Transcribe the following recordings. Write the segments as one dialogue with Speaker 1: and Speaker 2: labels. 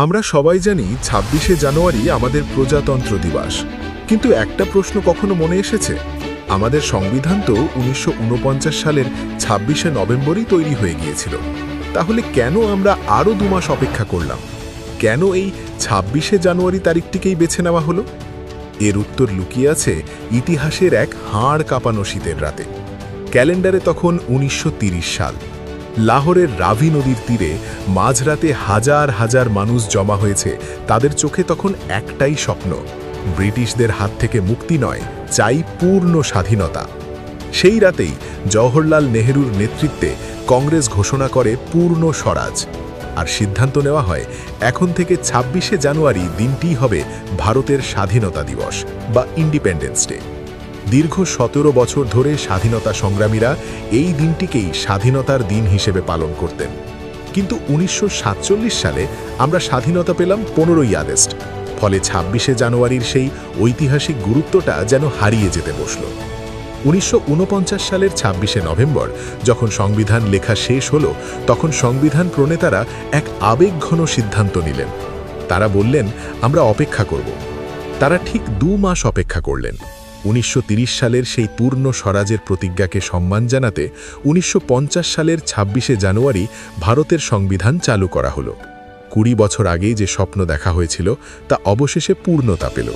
Speaker 1: আমরা সবাই জানি ২৬শে জানুয়ারি আমাদের প্রজাতন্ত্র দিবস, কিন্তু একটা প্রশ্ন কখনো মনে এসেছে? আমাদের সংবিধান তো ১৯৪৯ সালের ২৬শে নভেম্বরই তৈরি হয়ে গিয়েছিল। তাহলে কেন আমরা আরও ২ মাস অপেক্ষা করলাম? কেন এই ২৬শে জানুয়ারি তারিখটিকেই বেছে নেওয়া হলো? এর উত্তর লুকিয়ে আছে ইতিহাসের এক হাড় কাঁপানো শীতের রাতে। ক্যালেন্ডারে তখন ১৯৩০ সাল। লাহোরের রাভি নদীর তীরে মাঝরাতে হাজার হাজার মানুষ জমা হয়েছে। তাদের চোখে তখন একটাই স্বপ্ন, ব্রিটিশদের হাত থেকে মুক্তি নয়, চাই পূর্ণ স্বাধীনতা। সেই রাতেই জওহরলাল নেহরুর নেতৃত্বে কংগ্রেস ঘোষণা করে পূর্ণ স্বরাজ। আর সিদ্ধান্ত নেওয়া হয় এখন থেকে ২৬শে জানুয়ারি দিনটিই হবে ভারতের স্বাধীনতা দিবস বা ইন্ডিপেন্ডেন্স ডে। দীর্ঘ ১৭ বছর ধরে স্বাধীনতা সংগ্রামীরা এই দিনটিকেই স্বাধীনতার দিন হিসেবে পালন করতেন। কিন্তু ১৯৪৭ সালে আমরা স্বাধীনতা পেলাম ১৫ই আগস্ট। ফলে ২৬শে জানুয়ারির সেই ঐতিহাসিক গুরুত্বটা যেন হারিয়ে যেতে বসল। ১৯৪৯ সালের ২৬শে নভেম্বর যখন সংবিধান লেখা শেষ হলো, তখন সংবিধান প্রণেতারা এক আবেগঘন সিদ্ধান্ত নিলেন। তারা বললেন, আমরা অপেক্ষা করব। তারা ঠিক ২ মাস অপেক্ষা করলেন। ১৯৩০ সালের সেই পূর্ণ স্বরাজের প্রতিজ্ঞাকে সম্মান জানাতে ১৯৫০ সালের ২৬শে জানুয়ারি ভারতের সংবিধান চালু করা হলো। ২০ বছর আগেই যে স্বপ্ন দেখা হয়েছিল তা অবশেষে পূর্ণতা পেল।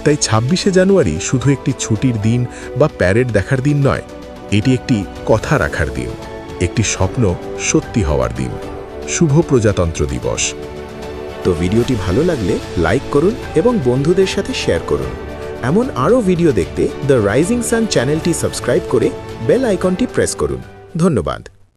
Speaker 1: তাই ২৬শে জানুয়ারি শুধু একটি ছুটির দিন বা প্যারেড দেখার দিন নয়, এটি একটি কথা রাখার দিন, একটি স্বপ্ন সত্যি হওয়ার দিন। শুভ প্রজাতন্ত্র দিবস।
Speaker 2: তো ভিডিওটি ভালো লাগলে লাইক করুন এবং বন্ধুদের সাথে শেয়ার করুন। এমন আরও ভিডিও দেখতে দ্য রাইজিং সান চ্যানেলটি সাবস্ক্রাইব করে বেল আইকনটি প্রেস করুন। ধন্যবাদ।